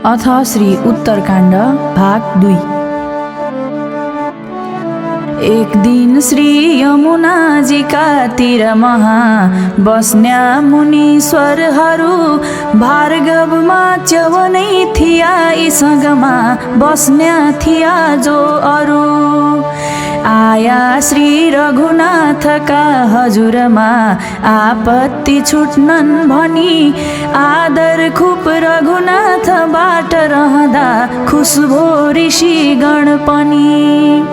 अथ श्री उत्तरकाण्ड भाग 2। एक दिन श्री यमुनाजीका तिर महा बस्न्या मुनीश्वरहरू भार्गवमा च्यवनै थिया इसँगमा बस्न्या थिया जो अरू आया श्री रघुनाथका हजुरमा आपत्ति छुट्नन् भनी आदर खुप रघुनाथबाट रहँदा खुसभो ऋषिगण पनि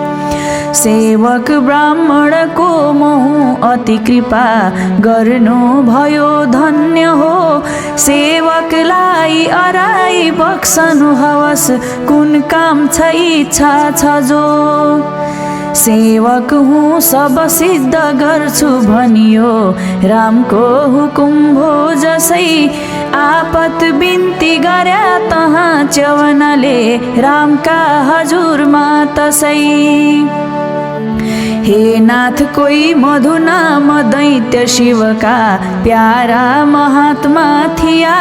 सेवक ब्राह्मणको महु अति कृपा गर्नु भयो धन्य हो सेवकलाई अराई बक्सनु हवस कुन काम छ इच्छा छ जो सेवक हुँ सब सिद्ध गर्छु भनियो रामको हुकुम भो जसै आपत बिन्ती गर्या तहाँ च्यवनले रामका हजुरमा तसै हे नाथ कोही मधु नाम दैत्य शिवका प्यारा महात्मा थिया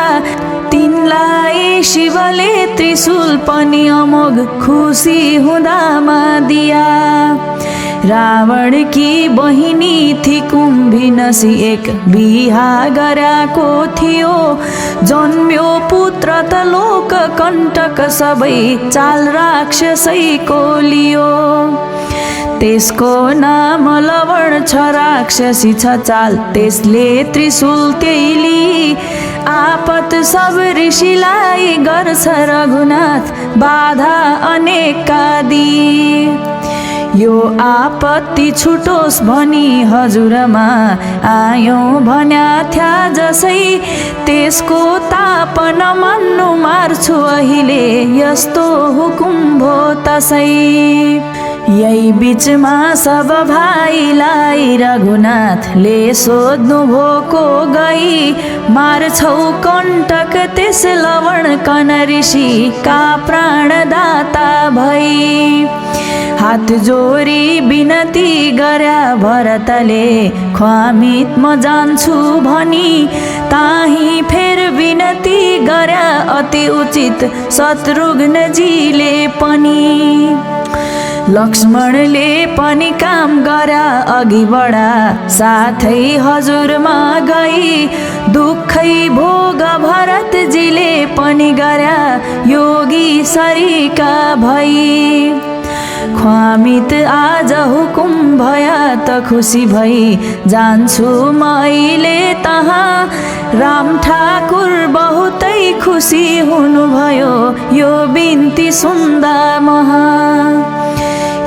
तिनलाई शिवले त्रिशूल पनि अमोघ खुसी हुँदामा दिया रावण की बहिनी थी कुम्भिनसी एक बिहा गर्याको थियो जन्म्यो पुत्र त लोक कण्टक सबै चाल राक्षसैको लियो त्यसको नाम लवण छ राक्षसी छ चाल त्यसले त्रिशूल त्यैली आपत सब ऋषिलाई गर्छ रघुनाथ बाधा अनेकका दी यो आपत्ति छुटोस् भनी हजुरमा आयौं भन्या थ्या जसै त्यसको ताप नमान्नु मार्छु अहिले यस्तो हुकुम भो तसै यही बीचमा सब भाइलाई रघुनाथले सोध्नु भोको गई मार्छौ कण्टक त्यस लवण कन ऋषि का प्राणदाता भई हात जोरी बिनती गर्या भरतले ख्वामित म जान्छु भनी ताही फेर बिनती गर्या अति उचित शत्रुघ्नजीले पनि लक्ष्मणले पनि काम गर्या अघि बढा साथै हजुरमा गई दुःखै भोग भरतजीले पनि गर्या योगी सरिका भई ख्वामित आज हुकुम भया त खुसी भई जान्छु म अहिले तहाँ राम ठाकुर बहुतै खुसी हुनुभयो यो बिन्ती सुन्दा महा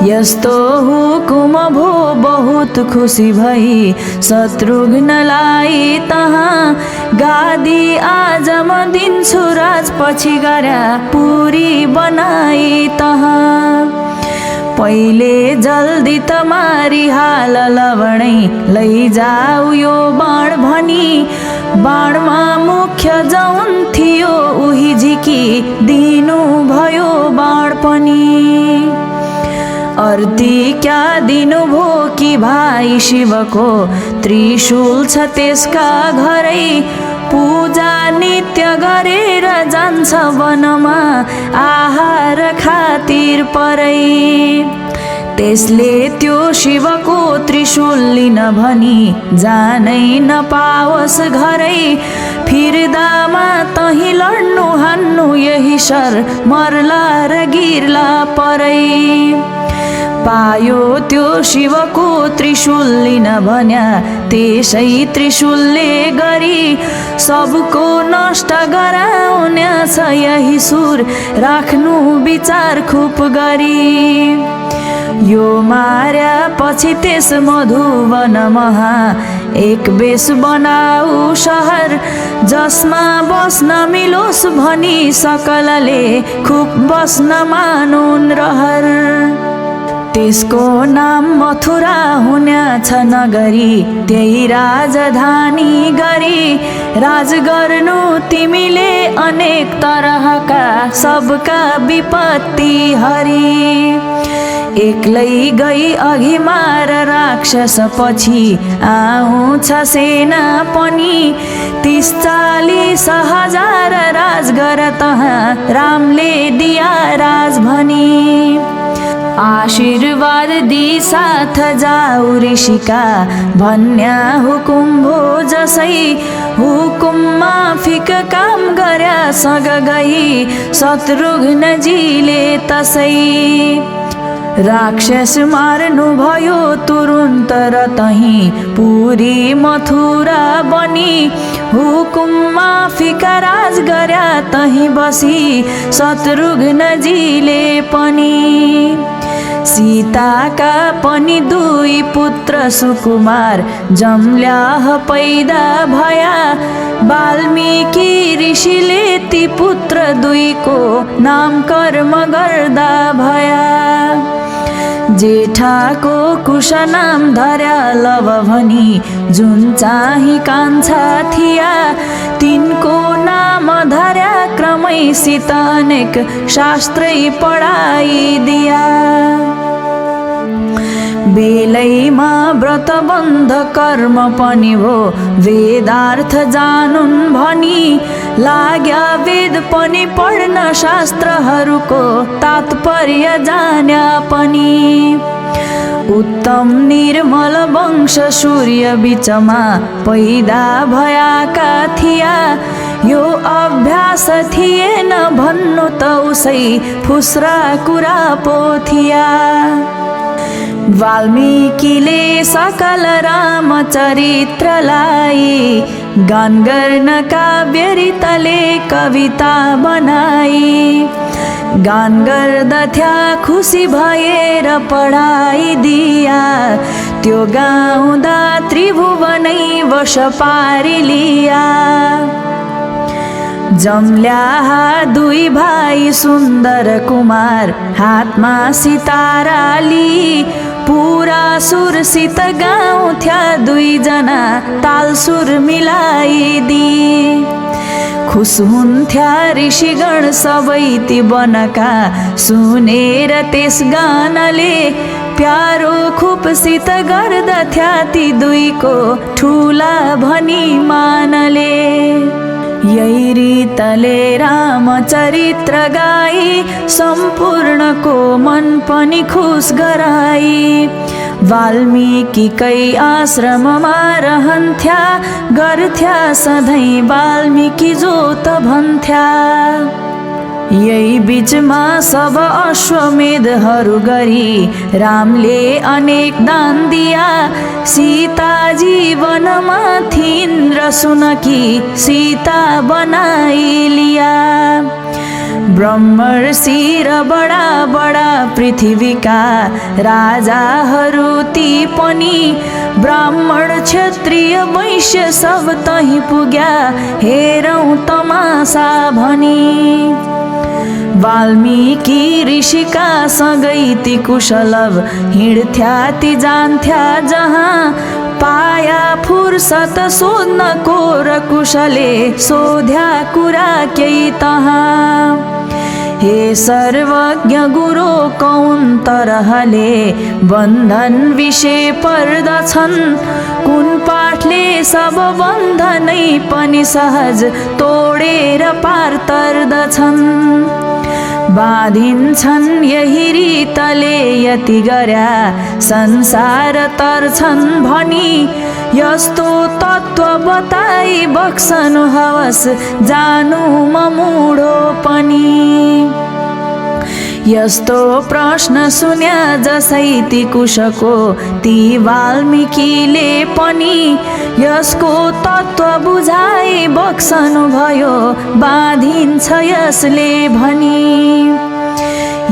यस्तो हुकुम भो बहुत खुसी भई शत्रुघ्नलाई तहाँ गादी आज म दिन्छु राज पछि गर्या पुरी बनाई तहाँ पहिले जल्दी त मारी हाल लवणै लैजाऊ यो बाण भनी बाणमा मुख्य जौन थियो उही झिकी दिनु भयो बाण पनि अर्ती क्या दिनु भो कि भाइ शिवको त्रिशूल छ त्यसका घरै पूजा नित्य गरेर जान्छ वनमा आहार खातिर परै त्यसले त्यो शिवको त्रिशूल लिन भनी जानै नपाओस् घरै फिर्दामा तही लड्नु हान्नु यही शर मर्ला र गिर्ला परै पायो त्यो शिवको त्रिशूल लिन भन्या त्यसै त्रिशूलले गरी सबको नष्ट गराउन्या छ यही सुर राख्नु विचार खुप गरी यो मार्या पछि त्यस मधुवन महा एक बेस बनाऊ शहर जसमा बस्न मिलोस् भनी सकलले खुब बस्न मानुन् रहर त्यसको नाम मथुरा हुन्या छ नगरी त्यही राजधानी गरी राज गर्नु तिमीले अनेक तरहका सबका विपत्ति हरि एक्लै गई अघि मार राक्षस पछि आउँछ सेना पनि ती 30-40 हजार राज गर तहाँ रामले दिया राज भनी। आशीर्वाद दी साथ जाऊ ऋषिका भन्या हुकुम भो जसै हुकुम माफिक काम गर्या सग गई शत्रुघ्नजीले तसै। राक्षस मार्नु भयो तुरुन्त र तही पुरी मथुरा बनी हुकुम माफिका राज गर्या तही बसी शत्रुघ्नजीले पनि। सीताका पनि 2 पुत्र सुकुमार जम्ल्याह पैदा भया वाल्मीकि ऋषिले ती पुत्र 2 को नाम कर्म गर्दा भया। जेठाको कुश नाम धर्या लव भनी जुन चाहिँ कान्छा थिया तिनको नाम धर्या क्रमैसित अनेक शास्त्रै पढाइ दिया। बेलैमा व्रत बन्ध कर्म पनि भो वेदार्थ जानुन् भनी लाग्या वेद पनि पढ्न शास्त्रहरूको तात्पर्य जान्या पनि। उत्तम निर्मल वंश सूर्य बीचमा पैदा भयाका थिया यो अभ्यास थिएन भन्नु त उसै फुस्रा कुरा पो थिया। वाल्मीकिले सकल रामचरित्रलाई गान गर्न काव्यरितले कविता बनाई। गान गर्दथ्या खुसी भएर पढाइ दिया त्यो गाउँदा त्रिभुवनै वश पारिलिया। जम्ल्या 2 भाइ सुन्दर कुमार हातमा सिताराली पुरा सुरसित गाउँथ्या 2 जना ताल सुर मिलाइदी। खुस हुन्थ्या ऋषिगण सबै ती बनका सुनेर त्यस गानले प्यारो खुपसित गर्दथ्या ती 2 को ठुला भनी मानले। यही रीतले रामचरित्र गाई सम्पूर्णको मन पनि खुस गराई। वाल्मीकिकै आश्रममा रहन्थ्या गर्थ्या सधैँ वाल्मीकि जोत भन्थ्या। यही बीचमा सब अश्वमेधहरू गरी रामले अनेक दान दिया। सीता जीवनमा थिइन् र सुनकी सीता बनाइ लिया। ब्रह्मर्षि र बडा बडा पृथ्वीका राजाहरू ती पनि ब्राह्मण क्षत्रिय वैश्य सब तही पुग्या हेरौँ तमासा भनी। वाल्मीकि ऋषिका सँगै ती कुशलव हिँड्थ्या ती जान्थ्या जहाँ पाया फुर्सत सोध्नको र कुशले सोध्या कुरा केही तहाँ। हे सर्वज्ञ गुरु कौन तरहले बन्धन विषय पर्दछन् कुन पाठले सब बन्धनै पनि सहज तोडेर पार तर्दछन्। बाँधिन्छन् यही रीतले यति गर्या संसार तर्छन् भनी यस्तो तत्व बताई बक्सनु हवस जानु ममुडो पनि। यस्तो प्रश्न सुन्या जसै ती कुशको ती वाल्मीकिले पनि यसको तत्व बुझाइ बक्सनु भयो बाँधिन्छ यसले भनी।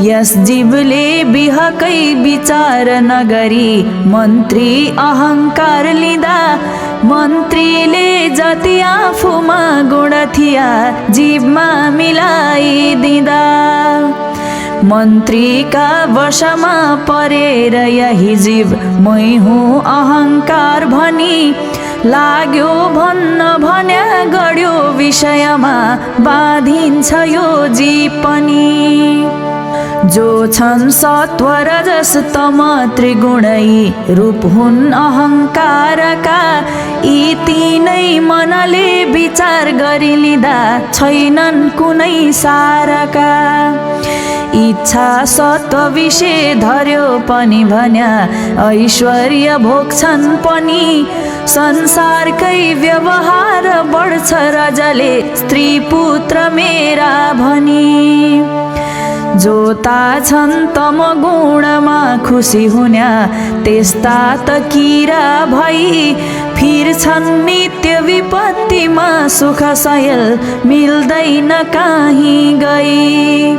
यस जीवले बिहकै विचार नगरी मन्त्री अहङ्कार लिँदा मन्त्रीले जति आफूमा गुण थिया जीवमा मिलाइदिँदा। मन्त्रीका वशमा परेर यही जीव मै हुँ अहङ्कार भनी लाग्यो भन्न भन्या गड्यो विषयमा बाँधिन्छ यो जीव पनि। जो छन् सत्व रजस तम त्रिगुणै रूप हुन् अहङ्कारका यी तीनै मनले विचार गरी लिँदा छैनन् कुनै सारका इच्छा सत्व विषय धर्यो पनि भन्या ऐश्वर्य भोग्छन् पनि संसारकै व्यवहार बढ्छ रजले स्त्री पुत्र मेरा भनी जोता छन् तम गुणमा खुसी हुन्या त्यस्ता त किरा भई फिर्छन् नित्य विपत्तिमा सुख सयल मिल्दैन काहीँ गई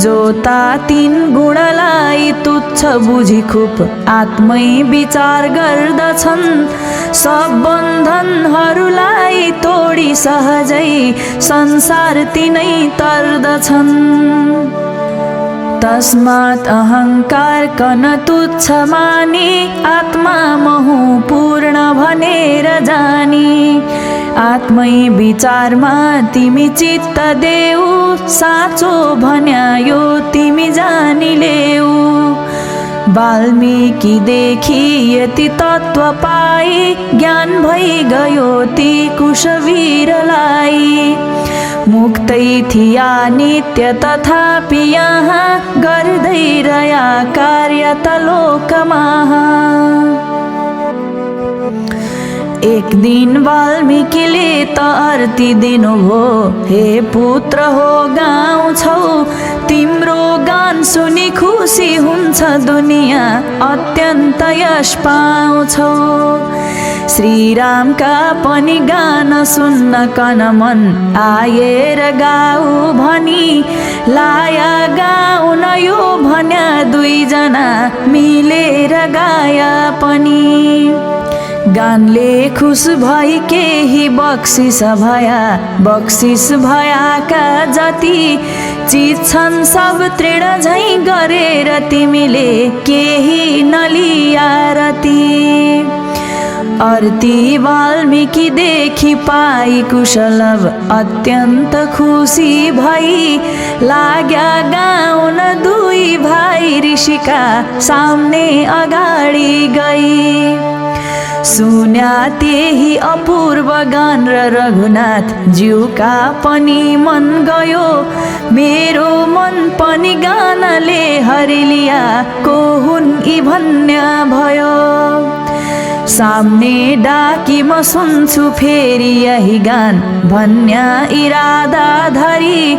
जोता तीन गुणलाई तुच्छ बुझी खुब आत्मै विचार गर्दछन् सब बन्धनहरूलाई तोडी सहजै संसार तिनै तर्दछन् तस्मात् अहङ्कार कन तुच्छ मानी आत्मा महु पूर्ण भनेर जानी आत्मै विचारमा तिमी चित्त देऊ साँचो भन्या यो तिमी जानिलेऊ वाल्मीकि देखि यति तत्व पाई ज्ञान भई गयो ती कुशवीरलाई मुक्तै थिया नित्य तथापि यहाँ गर्दै रया कार्य त लोकमा एक दिन वाल्मीकिले त अर्ती दिनुभो हे पुत्र हो गाउँ छौ तिम्रो गान सुनि खुसी हुन्छ दुनिया अत्यन्त यश पाउँछौ श्रीरामका पनि गान सुन्न कन मन आएर गाऊ भनी लाया गाउन यो भन्या दुईजना मिलेर गाया पनि गानले खुस भई केही बक्सिस भयाका जति चिज छन् सब तृण झैँ गरेर तिमीले केही नलिया रति अर्ती वाल्मीकि देखि पाई कुशलभ अत्यन्त खुसी भई लाग्या गाउन दुई भाइ ऋषिका सामने अगाडि गई सुन्या त्यही अपूर्व गान र रघुनाथ ज्यूका पनि मन गयो मेरो मन पनि गानले हरिलिया को हुन् यी भन्या भयो सामने डाकी म सुन्छु फेरि यही गान भन्या इरादा धरी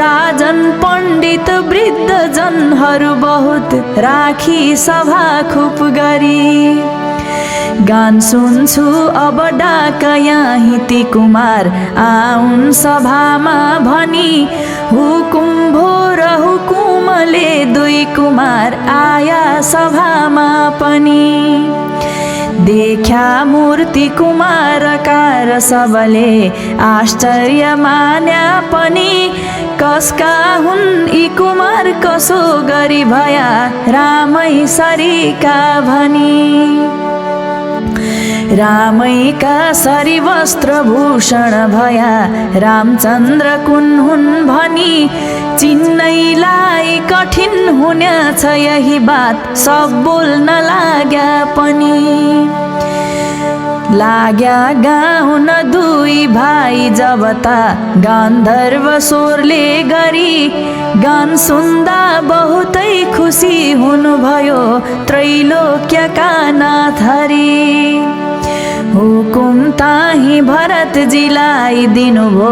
राजन पण्डित वृद्ध जनहरू बहुत राखी सभा खुप गरी गान सुन्छु अब डाक यहाँ ती कुमार आउन् सभामा भनी हुकुम भो र हुकुमले दुई कुमार आया सभामा पनि देख्या मूर्ति कुमारका र सबले आश्चर्य मान्या पनि कसका हुन् यी कुमार कसो गरी भया रामै सरीका भनी रामैका सरी वस्त्र भूषण भया रामचन्द्र कुन हुन् भनी चिन्नैलाई कठिन हुने छ यही बात सब बोल्न लाग्या पनि लाग्या गाउन दुई भाइ जबता गान्धर्व स्वरले गरी गान सुन्दा बहुतै खुसी हुनुभयो त्रैलोक्यका नाथहरी हुकुम ताही भरतजीलाई दिनुभो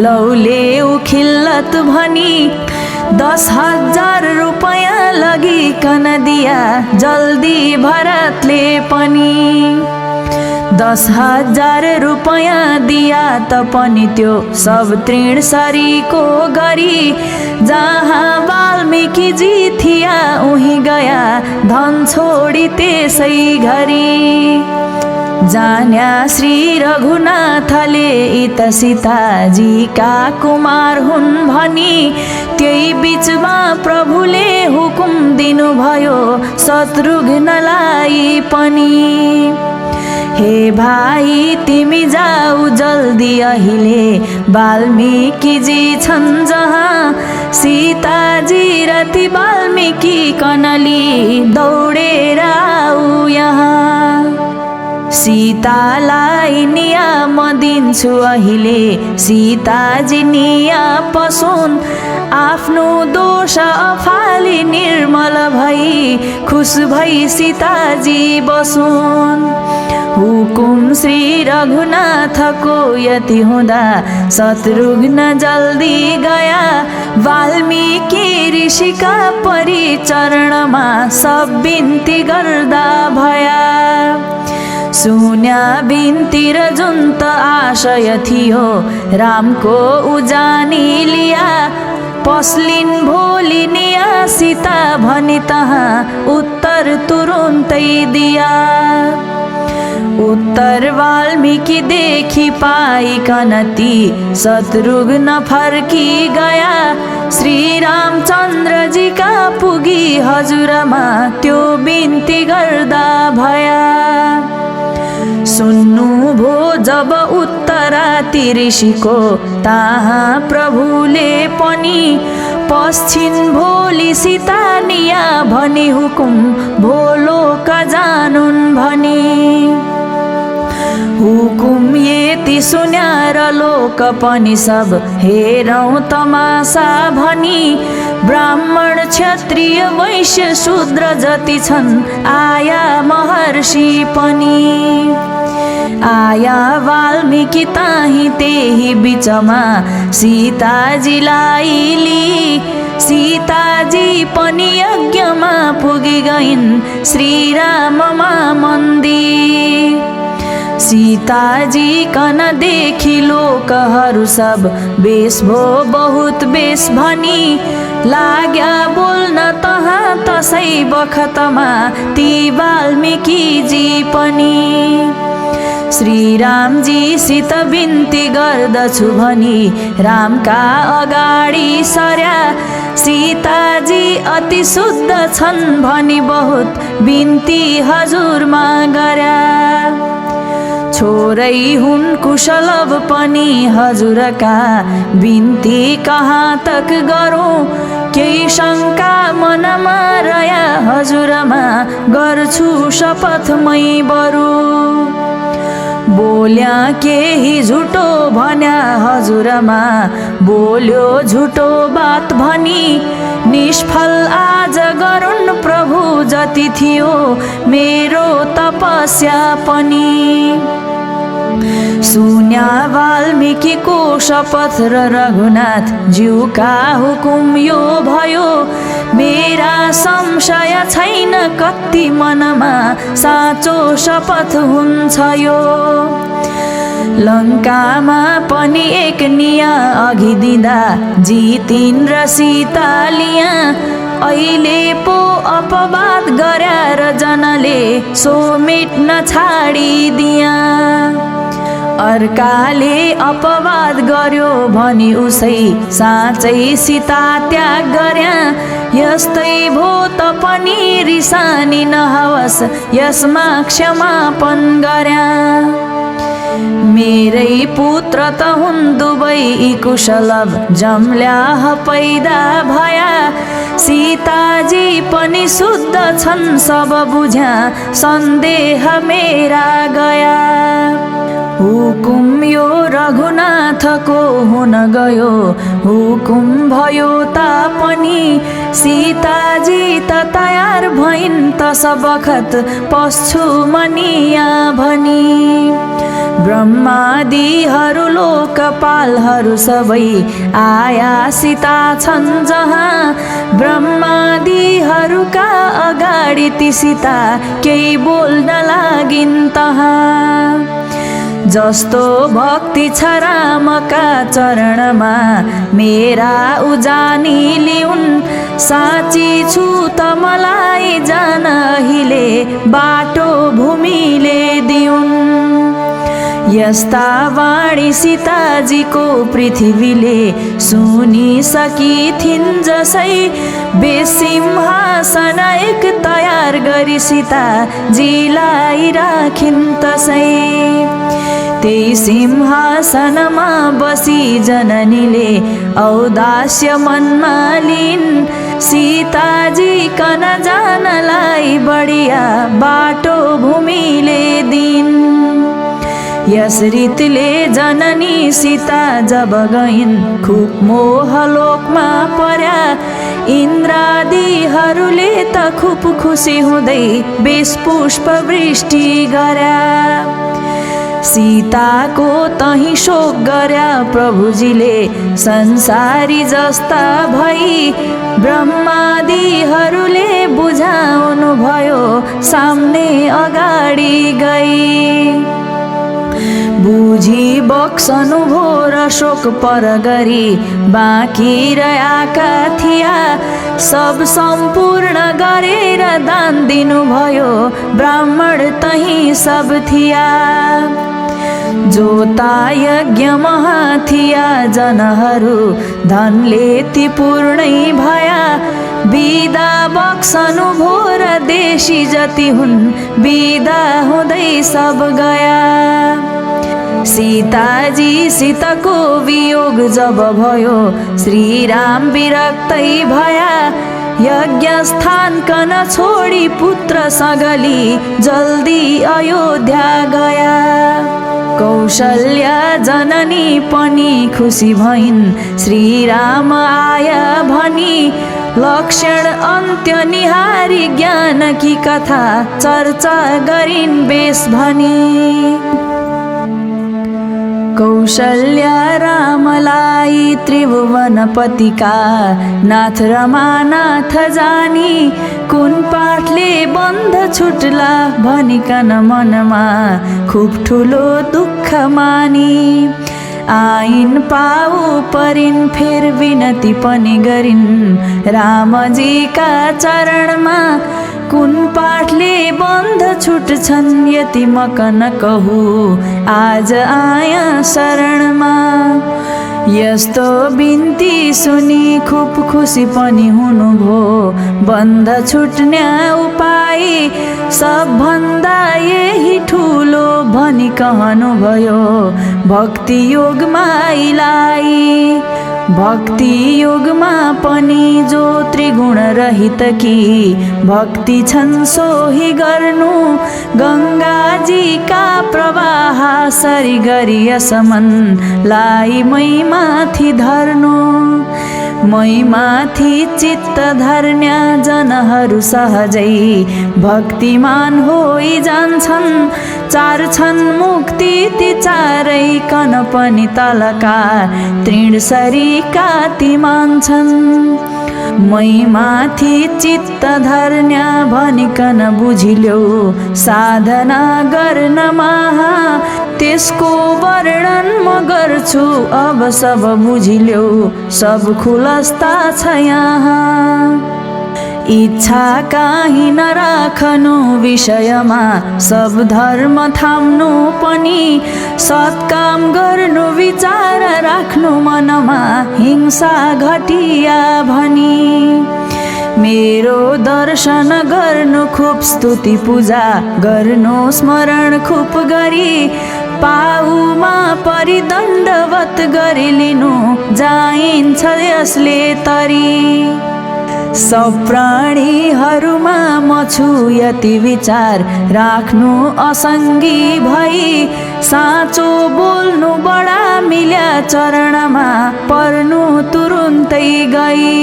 लौले उखिल्लत भनी 10,000 रुपैयाँ लगिकन दिया जल्दी भरतले पनि 10,000 रुपैयाँ दिया त पनि त्यो सब तृण सरीको गरी जहाँ वाल्मीकि जी थिया उही गया धन छोडी त्यसै घरी जान्या श्री रघुनाथले इत सीताजीका कुमार हुन् भनी त्यही बीचमा प्रभुले हुकुम दिनुभयो शत्रुघ्नलाई पनि हे भाइ तिमी जाऊ जल्दी अहिले, वाल्मीकिजी छन् जहाँ। सीताजी र ती वाल्मीकि कनली दौडेर आऊ यहाँ। सीतालाई नियाम दिन्छु अहिले, सीताजी निया पसुन्। आफ्नो दोष अफाली निर्मल भई, खुस भई सीताजी बसुन्। हुकुम श्री रघुनाथको यति हुँदा, शत्रुघ्न जल्दी गया। वाल्मीकि ऋषिका परिचरणमा सब बिन्ती गर्दा भया। सुन्या बिन्ती र जुन त आशय थियो, रामको उजानी लिया। पस्लिन् भोलि निया सीता भनी तहाँ, उत्तर तुरुन्तै दिया। उत्तर वाल्मीकि देखि पाइकन ती, शत्रुघ्न फर्की गया। श्री रामचन्द्रजी का पुगी हजुरमा, त्यो बिन्ती गर्दा भया। सुन्नु भो जब उत्तराति ऋषिको, ताहाँ प्रभुले पनि पश्चिन भोलि सीता निया भनी हुकुम भोलोक जानुन् भनी। हुकुम यति सुन्यार लोक पनि सब हेरौँ तमासा भनी। ब्राह्मण क्षत्रिय वैश्य शूद्र जति छन्, आया महर्षि पनि। आया वाल्मीकि ताही त्यही बिचमा, सीताजीलाई ली। सीताजी पनि यज्ञमा पुगी गइन्, श्रीराममा मन्दिर। सीताजी कन देखि लोकहरू सब, बेस भो बहुत बेस भनी। लाग्या बोल्न तहाँ तसै बखतमा, ती वाल्मीकिजी पनि। श्रीरामजीसित बिन्ती गर्दछु भनी, रामका अगाडि सर्या। सीताजी अति शुद्ध छन् भनी, बहुत बिन्ती हजुरमा गर्या। छोरै हुन् कुशलभ पनि हजुरका, बिन्ती कहाँ तक गरौँ। केही शङ्का मनमा रया, हजुरमा गर्छु शपथ मै बरु। बोल्या केही झुटो भन्या हजुरमा, बोल्यो झुटो बात भनी। निष्फल आज गरुन् प्रभु जति थियो, मेरो तपस्या पनि। सुन्या वाल्मीकिको शपथ र रघुनाथ ज्यूका हुकुम यो भयो। मेरा संशय छैन कति मनमा, साँचो शपथ हुन्छ यो। लङ्कामा पनि एक निया अघि दिँदा, जितिन् र सीता लिया। अहिले पो अपवाद गर्या र जनले, सो मेट्न छाडिदिया। अर्काले अपवाद गर्यो भनी उसै, साँचै सीता त्याग गर्या। यस्तै भो त पनि रिसानी नहवस्, यसमा क्षमापन गर्या। मेरै पुत्र त हुन् दुवै कुशलभ, जम्ल्याह पैदा भया। सीताजी पनि शुद्ध छन् सब बुझ्या, सन्देह मेरा गया। हुकुम यो रघुनाथको हुन गयो, हुकुम भयो तापनि। सीताजी त तयार भइन् तस बखत, पस्छु मनिया भनी। ब्रह्मादिहरू लोकपालहरू सबै, आया सीता छन् जहाँ। ब्रह्मादिहरूका अगाडि ती सीता, केही बोल्न लागिन् तहाँ। जस्तो भक्ति छ रामका चरणमा, मेरा उजानी लिउन्। साँची छु त मलाई जान अहिले, बाटो भूमिले दिउन्। यस्ता वाणी सीताजीको पृथ्वीले सुनिसकिथिन् जसै बेसिंहासन एक तयार गरी सीताजीलाई राखिन् तसै। त्यही सिंहासनमा बसी जननीले औदास्य मनमा लिन् सीताजी कन जानलाई बढिया बाटो भूमिले दिन्। यस रीतिले जननी सीता जब गइन् खुब मोहलोकमा पर्या। इन्द्रादिहरूले त खुब खुसी हुँदै बेशपुष्प वृष्टि गर्या। सीताको तही शोक गर्या प्रभुजीले संसारी जस्ता भई। ब्रह्मादिहरूले बुझाउनु भयो सामने अगाडि गई। बुझी बक्सनु भो र शोक पर गरी बाँकी रहेका थिया। सब सम्पूर्ण गरेर दान दिनुभयो ब्राह्मण तही सब थिया। जोता यज्ञ महा थिया जनहरू धनले ती पूर्णै भया। बिदा बक्सनु भो र देशी जति हुन् बिदा हुँदै सब गया। सीताजी सीताको वियोग जब भयो श्रीराम विरक्तै भया। यज्ञ स्थान कन छोडी पुत्र सगली जल्दी अयोध्या गया। कौशल्या जननी पनि खुसी भइन् श्रीराम आया भनी। लक्षण अन्त्य निहारी ज्ञानकी कथा चर्चा गरिन् बेस भनी। कौशल्या रामलाई त्रिभुवनपतिका नाथ रमानाथ जानी। कुन पाठले बन्ध छुट्ला भनिकन मनमा खुब ठुलो दुःख मानी। आइन पाऊ परिन् फेर विनती पनि गरिन् रामजीका चरणमा। कुन पाठले बन्ध छुट्छन् यति मकन कहु आज आया शरणमा। यस्तो बिन्ती सुनि खुब खुसी पनि हुनुभयो। बन्ध छुट्ने उपाय सबभन्दा यही ठुलो भनी कहनुभयो भक्ति योग माइलाई। भक्ति योगमा पनि जो त्रिगुण रहित कि भक्ति छन् सोही गर्नु। गङ्गाजीका प्रवाह सरी गरी यसमन लाई मै माथि धर्नु। मै माथि चित्त धर्न्या जनहरू सहजै भक्तिमान होई जान्छन्। चार छन् मुक्ति ती चारै कन पनि तलका तृण शरीका ती मान्छन्। मै माथि चित्त धर्न्या भनिकन बुझिल्यौ साधना गर्न महा। त्यसको वर्णन म गर्छु अब सब बुझिल्यौ सब खुलस्ता छ यहाँ। इच्छा काहीँ नराख्नु विषयमा सब धर्म थाम्नु पनि। सत्काम गर्नु विचार राख्नु मनमा हिंसा घटिया भनी। मेरो दर्शन गर्नु खुब स्तुति पूजा गर्नु स्मरण खुब गरी। पाउमा परिदण्डवत गरी लिनु जाइन्छ यसले तरी। सब प्राणीहरूमा म छु यति विचार राख्नु असङ्गी भई। साँचो बोल्नु बडा मिल्या चरणमा पर्नु तुरुन्तै गई।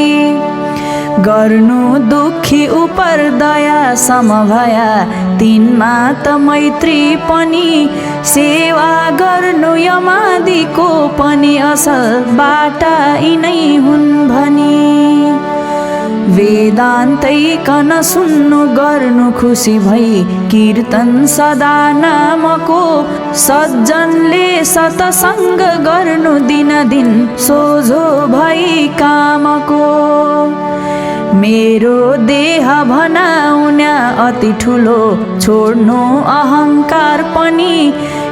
गर्नु दुखी उपर दया समभया तिनमा त मैत्री पनि। सेवा गर्नु यमादिको पनि असल बाटा यिनै हुन् भनी। वेदान्तै कन सुन्नु गर्नु खुसी भई कीर्तन सदा नामको। सज्जनले सतसङ्ग गर्नु दिन दिन सोझो भई कामको। मेरो देह भनाउन्या अति ठुलो छोड्नु अहङ्कार पनि।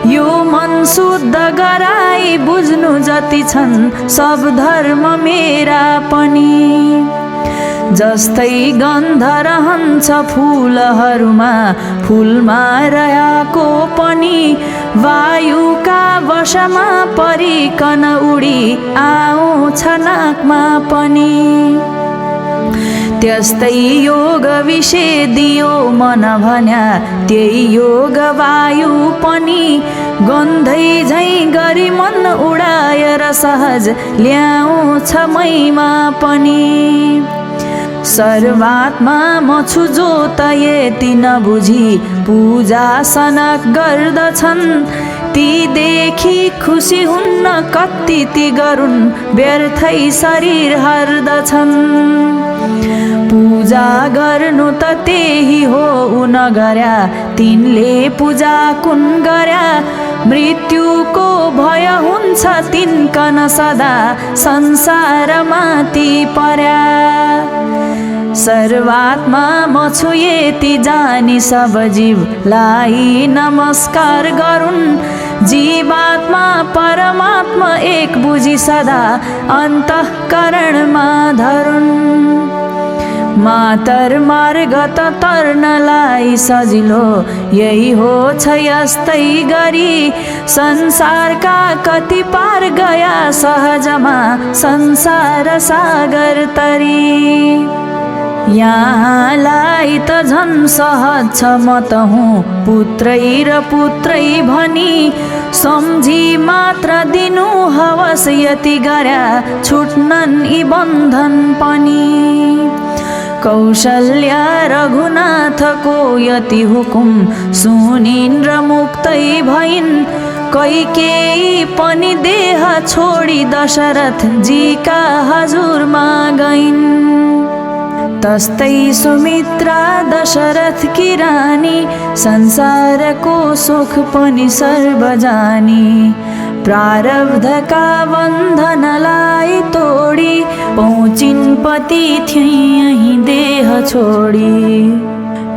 यो मन शुद्ध गराई बुझ्नु जति छन् सब धर्म मेरा पनि। जस्तै गन्ध रहन्छ फुलहरूमा फुलमा रहेको पनि वायुका वशमा परिकन उडी आउँछ नाकमा पनि। त्यस्तै योग विषय दियो मन भन्या त्यही योग वायु पनि गन्धै झैँ गरी मन उडाएर सहज ल्याउँछ मैमा पनि। सर्वात्मा म छु जो त यति नबुझी पूजा सनक गर्दछन् ती देखि खुसी हुन्न कति ती गरून् व्यर्थै शरीर हर्दछन्। पूजा गर्नु त त्यही हो नगर्या तिनले पूजा कुन गर्या मृत्युको भय हुन्छ तिनकन सदा संसारमा ती पर्या। सर्वात्मा म छु यति जानी सब जीवलाई नमस्कार गरून् जीवात्मा परमात्मा एक बुझी सदा अन्तःकरणमा धरुन्। मातर मार्ग त तर्नलाई सजिलो यही हो छ यस्तै गरी संसारका कति पार गया सहजमा संसार सागर तरी। यहाँलाई त झन् सहज छ म त हुँ पुत्रै र पुत्रै भनी सम्झी मात्र दिनु हवस यति गर्या छुट्नन् यी बन्धन पनि। कौशल्या रघुनाथको यति हुकुम सुनिन् र मुक्तै भइन् कैकेयी पनि देह छोडी दशरथ जीका हजुरमा गइन्। तस्तै सुमित्रा दशरथ की रानी संसारको सुख पनि सर्व जानी प्रारब्धका बन्धनलाई तोडी पहुँचिन् पति थिए यही देह छोडी।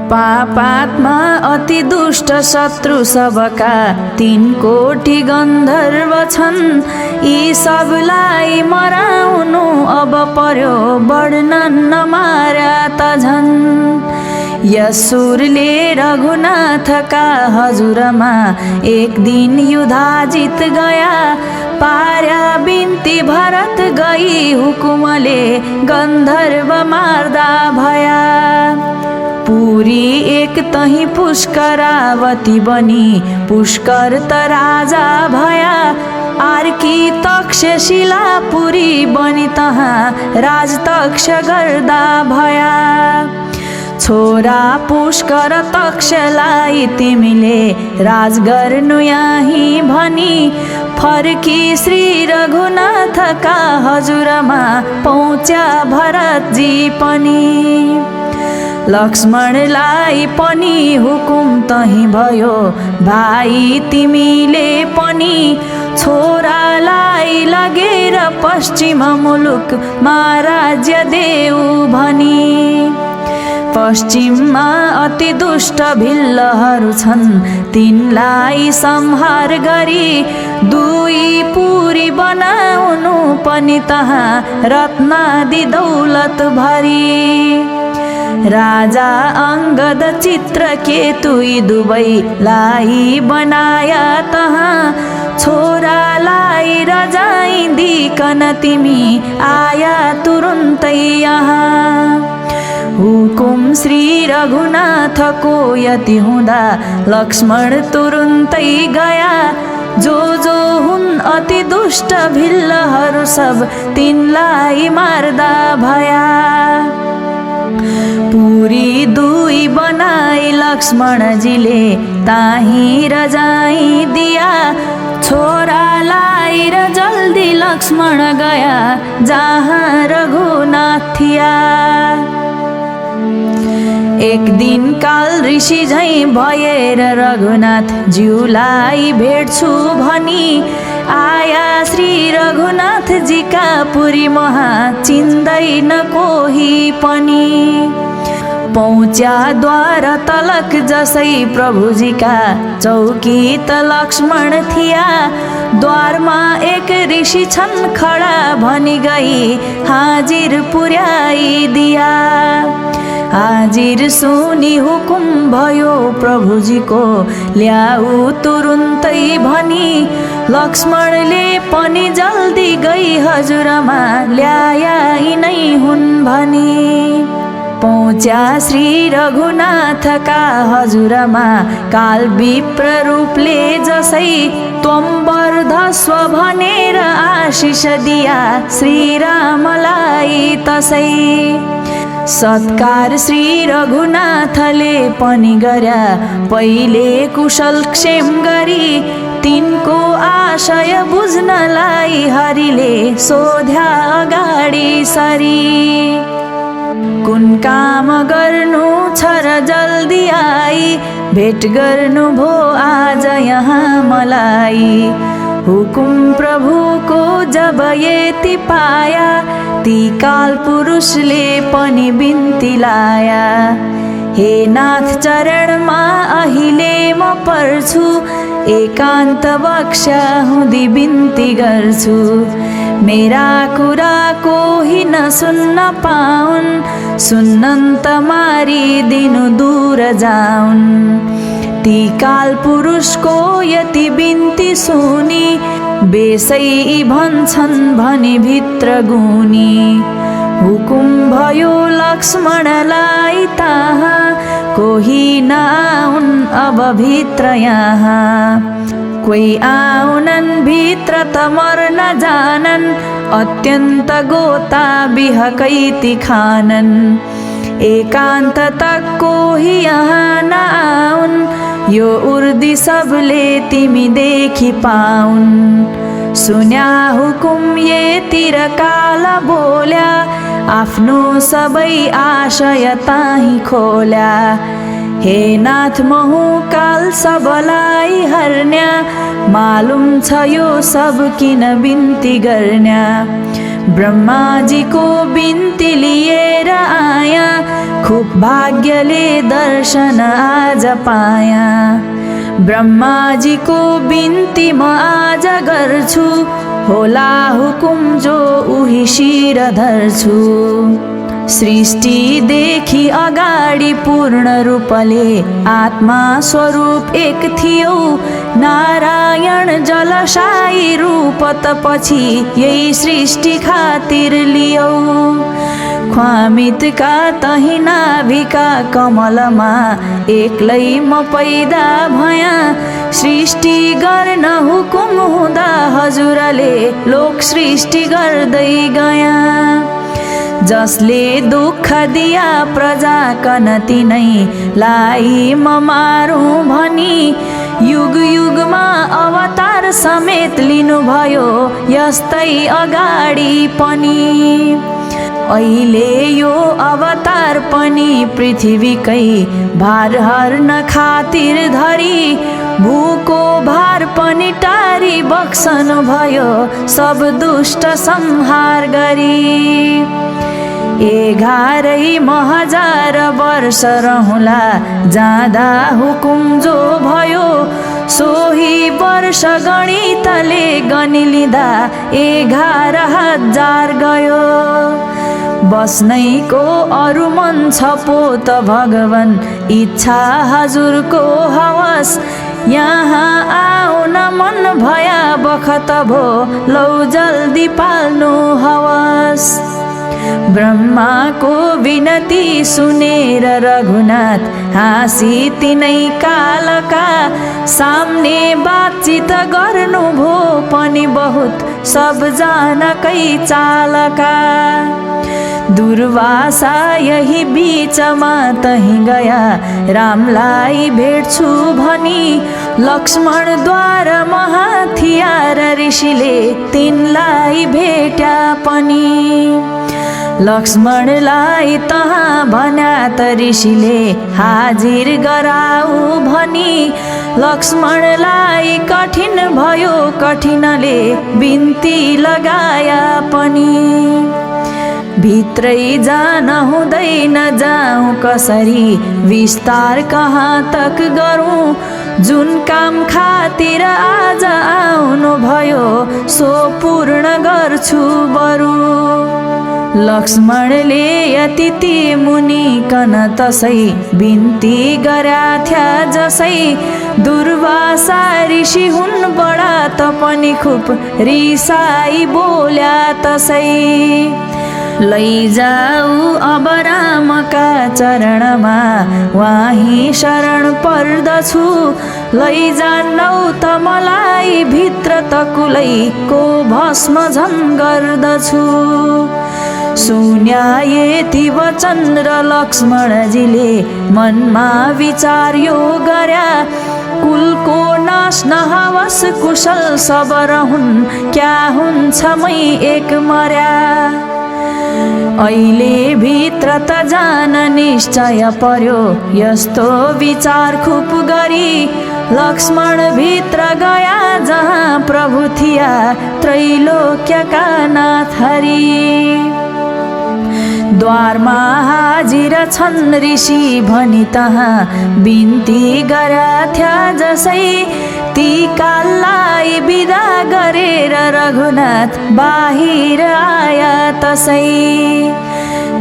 पापात्मा अति दुष्ट शत्रु सबका 3 कोटी गन्धर्व छन् यी सबलाई मराउनु अब पर्यो वर्णन नमार्या त झन्। यसुरले रघुनाथका हजुरमा एक दिन युधाजित गया पार्या बिन्ती भरत गई हुकुमले गन्धर्व मार्दा भया। पुरी एक तही पुष्करावती बनी पुष्कर त राजा भया आर्की तक्षशिला पुरी बनी तहाँ राजतक्ष गर्दा भया। छोरा पुष्कर तक्षलाई तिमीले राज गर्नु यही भनी फर्की श्री रघुनाथका हजुरमा पहुँच्या भरतजी पनि। लक्ष्मणलाई पनि हुकुम तही भयो भाइ तिमीले पनि छोरालाई लगेर पश्चिम मुलुकमा राज्य देऊ भनी। पश्चिममा अति दुष्ट भिल्लहरू छन् तिनलाई संहार गरी 2 पुरी बनाउनु पनि तहाँ रत्नादि दौलत भरी। राजा अंगद चित्रकेतु यी दुवैलाई बनाया तहाँ छोरालाई रजाइदिकन तिमी आया तुरुन्तै यहाँ। हुकुम श्री रघुनाथको यति हुँदा लक्ष्मण तुरुन्तै गया जो हुन् अति दुष्ट भिल्लहरू सब तिनलाई मार्दा भया। पुरी 2 बनाई लक्ष्मणजीले ताही रजाई दिया छोरालाई र जल्दी लक्ष्मण गया जहाँ रघुनाथ थिया। एक दिन काल ऋषि झैं भएर रघुनाथ ज्यूलाई भेट्छु भनी आया श्री रघुनाथ जी का पुरी महा चिन्दैन कोही पनि। पहुँच्या द्वार तलक जसै प्रभुजीका चौकी त लक्ष्मण थिया। द्वारमा एक ऋषि छन् खडा भनी गई हाजिर पुर्याई दिया। हाजिर सुनि हुकुम भयो प्रभुजीको ल्याऊ तुरुन्तै भनी। लक्ष्मणले पनि जल्दी गई हजुरमा ल्याया यिनै हुन् भनी। पहुँच्या श्री रघुनाथका हजुरमा काल विप्र रूपले जसै त्वम वर्धस्व भनेर आशिष दिया श्रीरामलाई तसै। सत्कार श्री रघुनाथले पनि गर्या पहिले कुशल क्षेम गरी। तिनको आशय बुझ्नलाई हरिले सोध्या अगाडि सरी। कुन काम गर्नु छ र जल्दी आई भेट गर्नु भो आज यहाँ मलाई। हुकुम प्रभुको जब यति पाया ती काल पुरुषले पनि बिन्ती लाया। हे नाथ चरणमा अहिले म पर्छु एकान्त बक्ष्या हुँदी बिन्ती गर्छु। मेरा कुरा कोही नसुन्न पाउन् सुन्नन्त मारिदिनु दूर जाउन्। ती काल पुरुषको यति बिन्ती सुनि बेसै भन्छन् भनी भित्र गुनी। हुकुम भयो लक्ष्मणलाई ताहाँ कोही नआउन् अब भित्र यहाँ। कोही आउनन् भित्र त मर्न जानन् अत्यन्त गोता बिहकैती खानन्। एकान्त तक कोही यहाँ नआउन् यो उर्दी सबले तिमी देखि पाउन्। सुन्या हुकुम यतिर काल बोल्या आफ्नो सबै आशय ताही खोल्या। हे नाथ महु काल सबलाई हर्न्या मालुम छ यो सब किन बिन्ती गर्न्या। ब्रह्माजीको बिन्ती लिएर आया खुब भाग्यले दर्शन आज पाया। ब्रह्माजीको बिन्ती म आज गर्छु होला हुकुम जो उही शिर धर्छु। सृष्टि देखि अगाडि पूर्ण रूपले आत्मा स्वरूप एक थियो। नारायण जलशायी रूप त पछि यही सृष्टि खातिर लियो। ख्वामितका तही नाभिका कमलमा एक्लै म पैदा भया। सृष्टि गर्न हुकुम हुँदा हजुरले लोक सृष्टि गर्दै गया। जसले दुःख दिया प्रजा कनति नै लाई म मारौँ भनी। युग युगमा अवतार समेत लिनुभयो यस्तै अगाडि पनि। अहिले यो अवतार पनि पृथ्वीकै भार हर्न खातिर धरी। भूको भार पनि टारी बक्सनु भयो सब दुष्ट संहार गरी। 11,000 वर्ष रहुला जाँदा हुकुम जो भयो। सोही वर्ष गणितले गनिलिँदा 11,000 गयो। बस्नैको अरु मन छ पो त भगवान इच्छा हजुरको हवस। यहाँ आउन मन भया बखत भो लौ जल्दी पाल्नु हवस। ब्रह्माको विनती सुनेर रघुनाथ हाँसी तिनै कालका सामने बातचित गर्नु भो पनि बहुत सबजनाकै चालका। दुर्वासा यही बीचमा तही गया रामलाई भेट्छु भनी। लक्ष्मण द्वार महाथिया र ऋषिले तिनलाई भेट्या पनि। लक्ष्मणलाई तहाँ भन्या त ऋषिले हाजिर गराऊ भनी। लक्ष्मणलाई कठिन भयो कठिनले बिन्ती लगाया पनि। भित्रै जान हुँदैन जाउँ कसरी, विस्तार कहाँ तक गरौँ, जुन काम खातिर आज आउनु भयो सो पूर्ण गर्छु बरु। लक्ष्मणले यति मुनिकन तसै बिन्ती गर्या थ्या जसै, दुर्वासा ऋषि हुन् बडा तपनि खुब रिसाई बोल्या तसै। लैजाऊ अब रामका चरणमा वाही शरण पर्दछु, लैजान्नौ त मलाई भित्र तकुलैको भस्म झन् गर्दछु। सुन्या यति वचन र लक्ष्मणजीले मनमा विचार यो गर्या, कुलको नाश नहोस् कुशल सब रहुन्, क्या हुन्छ मै एक मर्या। अहिले भित्र त जान निश्चय पर्यो, यस्तो विचार खुब गरी लक्ष्मण भित्र गया जहाँ प्रभु थिया त्रैलोक्यका नाथ हरि। द्वारमा हाजिर छन् ऋषि भनी तहाँ बिन्ती गर्या थ्या जसै, ती काललाई बिदा गरेर रघुनाथ बाहिर आया तसै।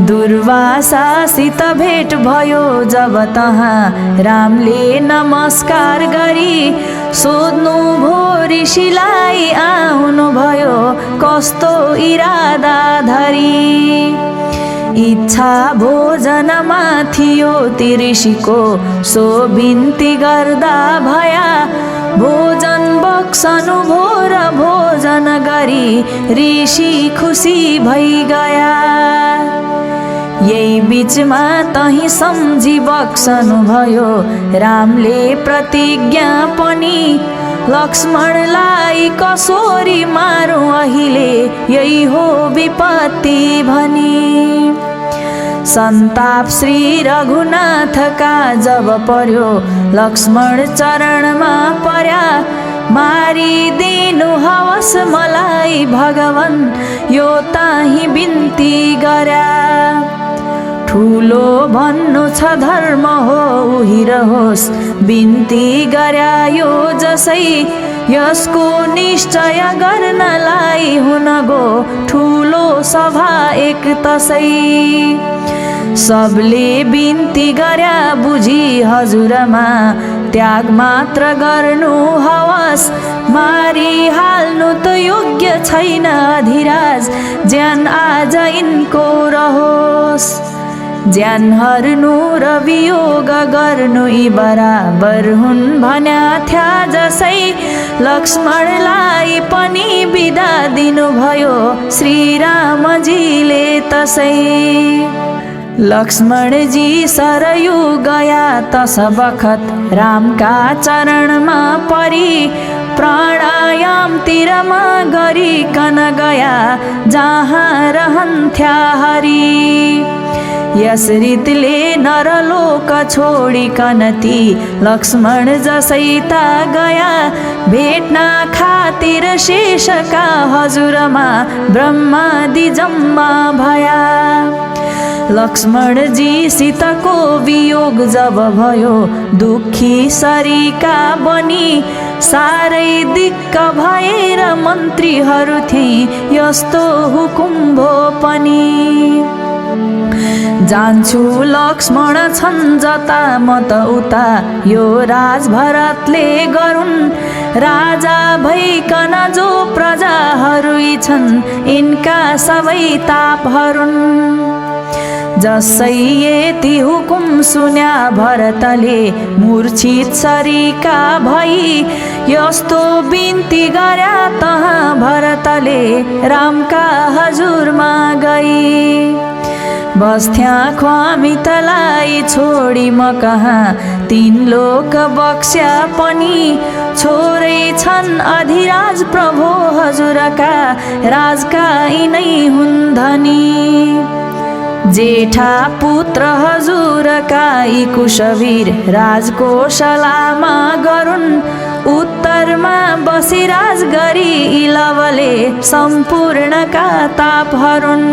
दुर्वासासित भेट भयो जब तहाँ रामले नमस्कार गरी, सोध्नु भो ऋषिलाई आउनु भयो कस्तो इरादा धरी। इच्छा भोजनमा थियो ती ऋषिको सो बिन्ती गर्दा भया, भोजन बक्सनु भो र भोजन गरी ऋषि खुसी भई गया। यही बीचमा तही सम्झी बक्सनु भयो रामले प्रतिज्ञा पनि, लक्ष्मणलाई कसोरी मारौँ अहिले यही हो विपत्ति भनी। सन्ताप श्री रघुनाथका जब पर्यो लक्ष्मण चरणमा पर्या, मारिदिनु हवस् मलाई भगवान यो ताही बिन्ती गर्या। ठुलो भन्नु छ धर्म हो उही रहोस्, बिन्ती गर्या यो जसै, यसको निश्चय गर्नलाई हुन गो ठुलो सभा एक तसै। सबले बिन्ती गर्या बुझी हजुरमा, त्याग मात्र गर्नु हवस्, मारिहाल्नु त योग्य छैन अधिराज, ज्यान आज यिनको रहोस्। ज्यान हर्नु र वियोग गर्नु यी बराबर हुन् भन्या थ्या जसै, लक्ष्मणलाई पनि बिदा दिनुभयो श्रीरामजीले तसै। लक्ष्मणजी सरयू गया तस बखत रामका चरणमा परी, प्राणायाम तिरमा गरिकन गया जहाँ रहन्थ्या हरि। यस रीतिले नरलोक छोडिकन ती लक्ष्मण जसैता गया, भेट्न खातिर शेषका हजुरमा ब्रह्मादि जम्मा भया। लक्ष्मणजी सीताको वियोग जब भयो दुखी सरिका बनी, सारै दिक्क भएर मन्त्रीहरू थिए यस्तो हुकुम भो पनि। जान्छु लक्ष्मण छन् जता म त उता, यो राज भरतले गरून्, राजा भइकन जो प्रजाहरू छन् यिनका सबै ताप हरुन्। जसै यति हुकुम सुन्या भरतले मूर्छित सरिका भई, यस्तो बिन्ती गर्या तहाँ भरतले रामका हजुरमा गई। बस्थ्या ख्वामितलाई छोडी म कहाँ, तीन लोक बक्स्या पनि, छोरै छन् अधिराज प्रभु हजुरका, राजका यिनै हुन् धनी। जेठा पुत्र हजुरका यी कुशवीर राजकोशलामा गरून्, उत्तरमा बसी राज गरी इलवले सम्पूर्णका ताप हरुन्।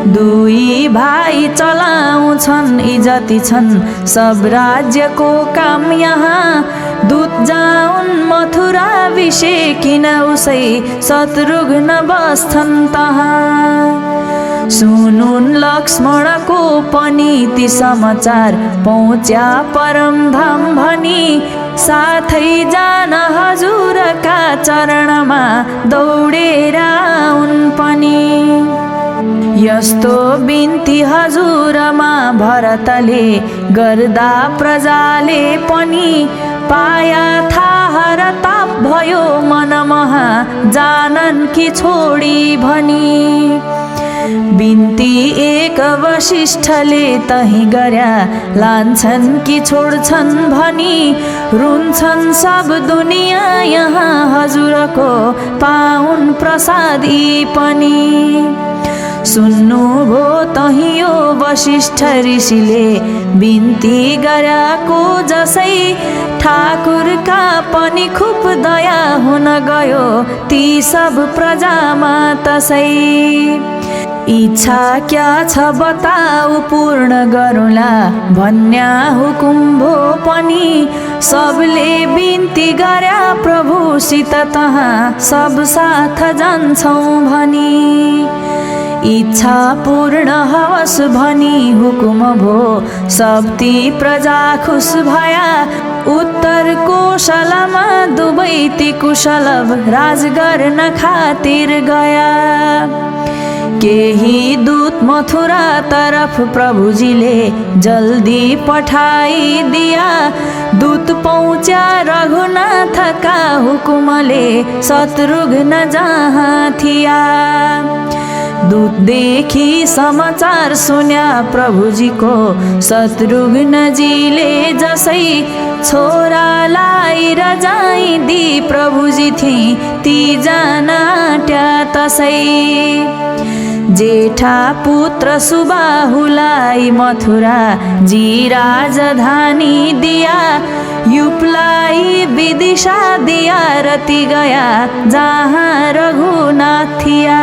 दुई भाइ चलाउँछन् यी जति छन् सब राज्यको काम यहाँ। दूत जाउन् मथुरा विषे किन उसै शत्रुघ्न बस्छन् तहाँ। सुनुन् लक्ष्मणको पनि ती समाचार पहुँच्या परमधाम भनी। साथै जान हजुरका चरणमा दौडेर आउन् पनि। यस्तो बिन्ती हजुरमा भरतले गर्दा प्रजाले पनि। पाया थाहा र ताप भयो मनमहा जानन् कि छोडी भनी। बिन्ती एक वशिष्ठले तही गर्या लान्छन् कि छोड्छन् भनी। रुन्छन् सब दुनियाँ यहाँ हजुरको पाउन् प्रसाद यी पनि। सुन्नु भो तही यो वशिष्ठ ऋषिले बिन्ती गर्याको जसै। ठाकुरका पनि खुब दया हुन गयो ती सब प्रजामा तसै। इच्छा क्या छ बताऊ पूर्ण गरौँला भन्या हुकुम भो पनि। सबले बिन्ती गर्या प्रभुसित तहाँ सब साथ जान्छौँ भनी। इच्छा पूर्ण हवस् भनी हुकुम भो सब ती प्रजा खुस भया। उत्तर कोशलमा दुवै ती कुशल राज गर्न खातिर गया। केही दूत मथुरा तरफ प्रभुजीले जल्दी पठाइदिया। दूत पहुँच्या रघुनाथका हुकुमले शत्रुघ्न जहाँ थिया। दूत देखी समाचार सुन्या प्रभुजीको शत्रुघ्नजीले जसै। छोरालाई रजाइदी प्रभुजी थिए ती जान आँट्या तसै। जेठा पुत्र सुबाहुलाई मथुरा जी राजधानी दिया। युपलाई विदिशा दिया रति गया जहाँ रघुनाथ थिया।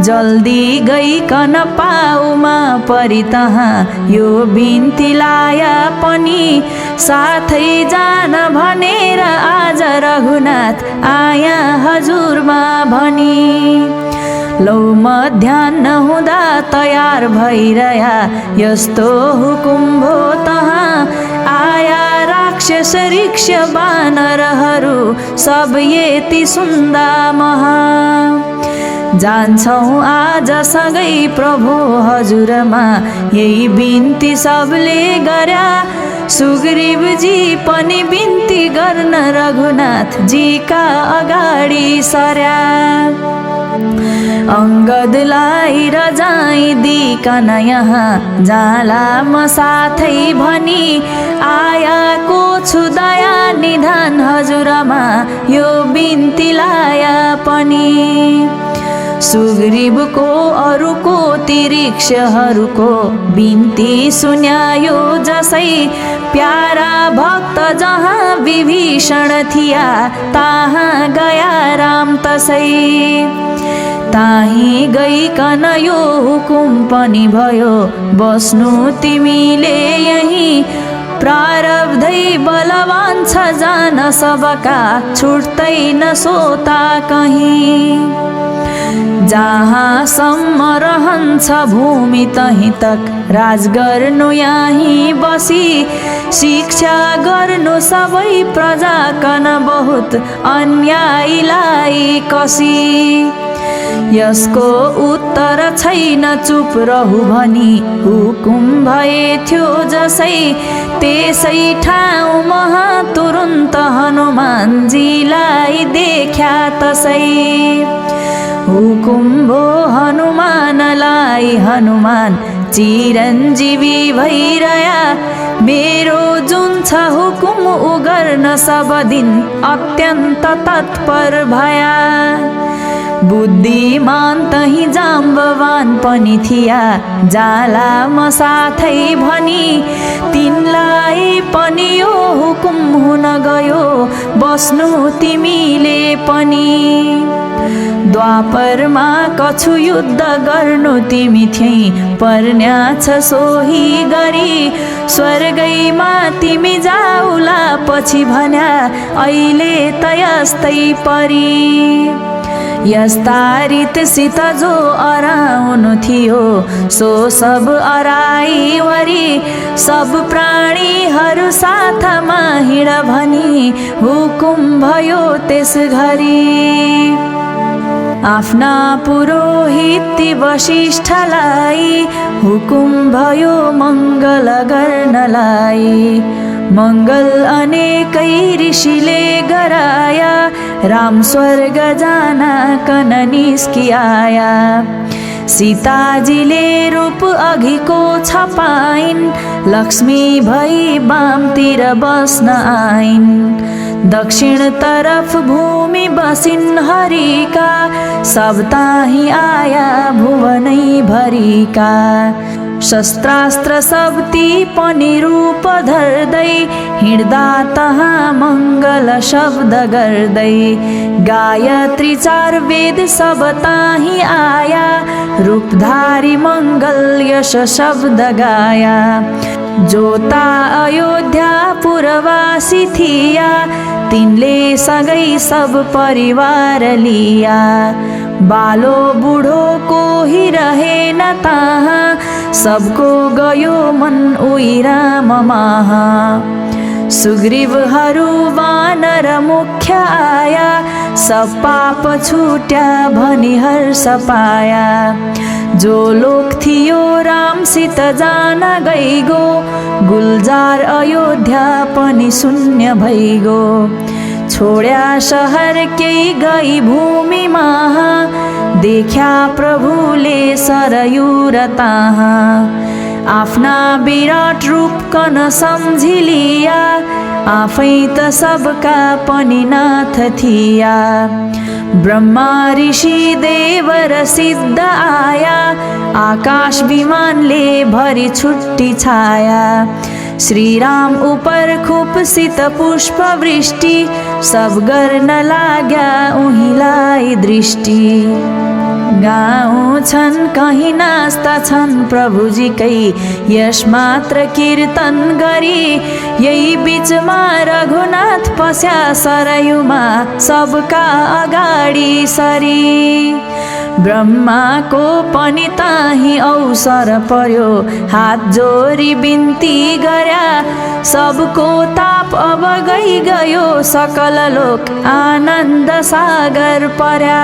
जल्दी गइकन पाउमा परि तहाँ यो बिन्ती लाया पनि। साथै जान भनेर आज रघुनाथ आया हजुरमा भनी। लौ मध्याह्न हुँदा तयार भइरह्या यस्तो हुकुम भो तहाँ। आया राक्षस ऋक्ष बानरहरू सब यति सुन्दा महा। जान्छौँ आज सँगै प्रभु हजुरमा यही बिन्ती सबले गर्या। सुग्रीवजी पनि बिन्ती गर्न रघुनाथ जीका अगाडि सर्या। अंगदलाई रजाइदिकन यहाँ जाला म साथै भनी। आयाको छु दया निधान हजुरमा यो बिन्ती लाया पनि। सुग्रीवको अरूको तिरिक्षहरूको बिन्ती सुन्यायो जसै। प्यारा भक्त जहाँ विभीषण थिया तहाँ गया राम तसै। ताही गइकन यो हुकुम पनि भयो बस्नु तिमीले यही। प्रारब्धै बलवान छ जान सबका छुट्दैन सोता कहीं। जहाँ सम्म रहन्छ भूमि तही तक राज गर्नु यही बसी। शिक्षा गर्नु सबै प्रजा कन बहुत अन्यायीलाई कसी। यसको उत्तर छैन चुप रहु भनी हुकुम भए थियो जसै। त्यसै ठाउँमा तुरुन्त हनुमानजीलाई देख्या तसै। हुकुम भो हनुमानलाई हनुमान चिरञ्जीवी भइरह्या। मेरो जुन छ हुकुम उ गर्न सब दिन अत्यन्त तत्पर भया। बुद्धिमान तही जाम्बवान पनि थिया जाला म साथै भनी। तिनलाई पनि यो हुकुम हुन गयो बस्नु तिमीले पनि। द्वापरमा कछु युद्ध गर्नु तिमी थियौ पर्न्याछ सोही गरी स्वर्गैमा तिमी जाउला पछि भन्या अहिले त यस्तै परी यस्ता रीतसित जो अराउनु थियो सो सब अराई वरी सब प्राणीहरू साथमा हिँड भनी हुकुम भयो त्यस घरी आफ्ना पुरोहित वशिष्ठलाई हुकुम भयो मङ्गल गर्नलाई मङ्गल अनेकै ऋषिले गराया राम स्वर्ग जानाकन निस्किआया सीताजीले रूप अघिको छपाइन् लक्ष्मी भई बामतिर बस्न आइन् दक्षिण तरफ भूमि बसिन् हरिका सब ताही आया भुवनै भरिका शस्त्रास्त्र सब ती पनि रूप धर्दै हिँड्दा तहाँ मङ्गल शब्द गर्दै गायत्री 4 वेद सब ताही आया रूपधारी मङ्गल यश शब्द गाया जोता अयोध्या पुरवासी थिया तिनले सँगै सब परिवार लिया बालो बुढो कोही रहेन तहाँ सबको गयो मन उही राममाहा सुग्रीवहरू वानर मुख्य आया सब पाप छुट्या भनी हर्ष पाया जो लोक थियो रामसित जान गइगो गुलजार अयोध्या पनि शून्य भइगो छोड्या शहर केही गई भूमिमा देख्या प्रभुले सरयू र तहाँ आफ्ना विराट रूप कन सम्झी लिया आफै त सबका पनि नाथ थिया ब्रह्मा ऋषि देवर सिद्ध आया आकाश विमानले भरी छुट्टी छाया श्रीराम उपर खुपसित पुष्प वृष्टि सब गर्न लाग्या उहीलाई दृष्टि गाउँ छन् कहीँ नास्ता छन् प्रभुजीकै यश मात्र कीर्तन गरी यही बीचमा रघुनाथ पस्या सरयुमा सबका अगाडि सरी ब्रह्माको पनि ताही अवसर पर्यो हात जोरी बिन्ती गर्या सबको ताप अब गई गयो सकल लोक आनन्द सागर पर्या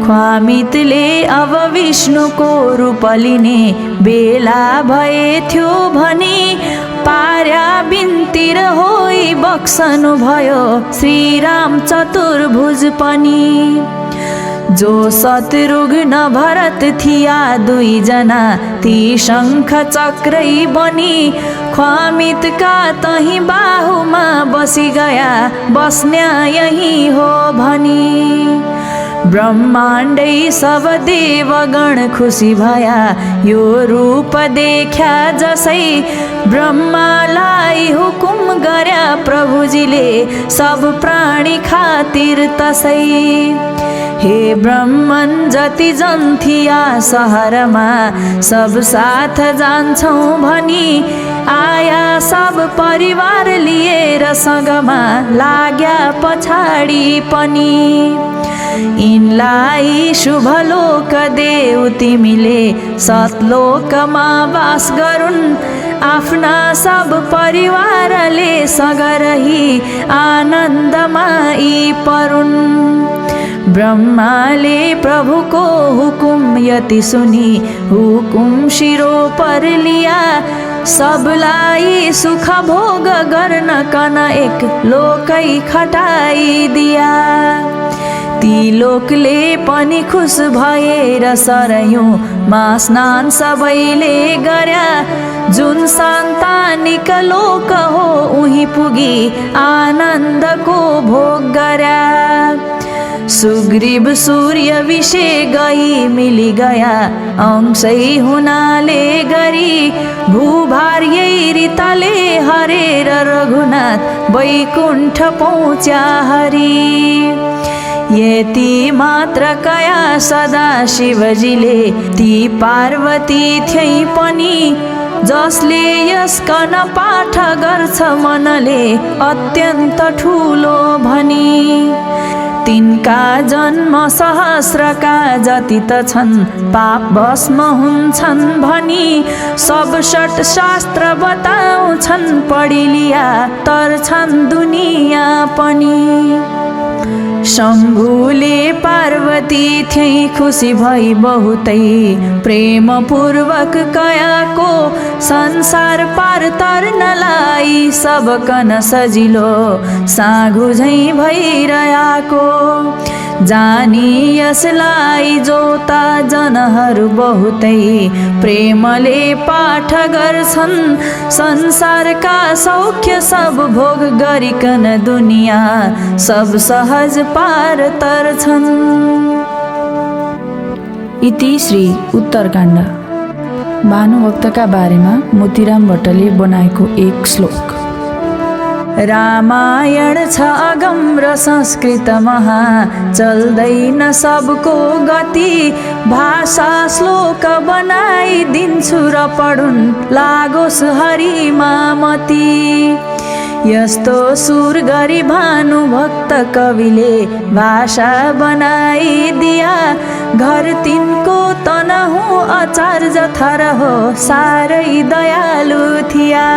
ख्वामितले अब विष्णुको रूप लिने बेला भए थियो भनी पार्या बिन्ती र होई बक्सनु भयो श्रीराम चतुर्भुज पनि जो शत्रुघ्न भरत थिया 2 जना ती शङ्ख चक्रै बनी ख्वामितका तही बाहुमा बसी गया बस्न्या यही हो भनी ब्रह्माण्डै सब देवगण खुसी भया यो रूप देख्या जसै ब्रह्मालाई हुकुम गर्या प्रभुजीले सब प्राणी खातिर तसै हे ब्रह्मन जति जन थिया सहरमा सब साथ जान्छौँ भनी आया सब परिवार लिएर सँगमा लाग्या पछाडि पनि यिनलाई शुभ लोक देऊ तिमीले सतलोकमा वास गरून् आफ्ना सब परिवारले सगरही आनन्दमा यी परुन् ब्रह्माले प्रभुको हुकुम यति सुनि हुकुम शिरो पर लिया सबलाई सुख भोग गर्न कन एक लोकै खटाई दिया ती लोकले पनि खुश भएर सरयौँ मा स्नान सबैले गर्या जुन सन्तानिक लोक हो उही पुगी आनन्दको भोग गर्या सुग्रीव सूर्य विषे गई मिली गया अंशै हुनाले गरी भूभार यही रीतले हरेर रघुनाथ वैकुण्ठ पहुँच्या हरि यति मात्र कया सदा शिवजीले ती पार्वती थिए पनि जसले यसकन पाठ गर्छ मनले अत्यन्त ठुलो भनी तिनका जन्म सहस्रका जति त छन् पाप भस्म हुन्छन् भनी सब षट शास्त्र बताउँछन् पढिलिया तर्छन् दुनिया पनि शम्भुले पार्वती थिए खुसी भई बहुतै प्रेमपूर्वक कयाको संसार पार तर्नलाई सबकन सजिलो सागु झैँ भइरहेको जानी यसलाई जोता जनहरू बहुतै प्रेमले पाठ गर्छन् संसारका सौख्य सब भोग गरिकन दुनिया सब सहज पार तर्छन्। इति श्री उत्तरकाण्ड भानुभक्तका बारेमा मोतीराम भट्टले बनाएको एक श्लोक। रामायण छ अगम र संस्कृत महा चल्दैन सबको गति भाषा श्लोक बनाइदिन्छु र पढुन् लागोस् हरिमा मति यस्तो सुर गरी भानुभक्त कविले भाषा बनाइदिया घर तिनको तनहु अचार जथर हो साह्रै दयालु थिया।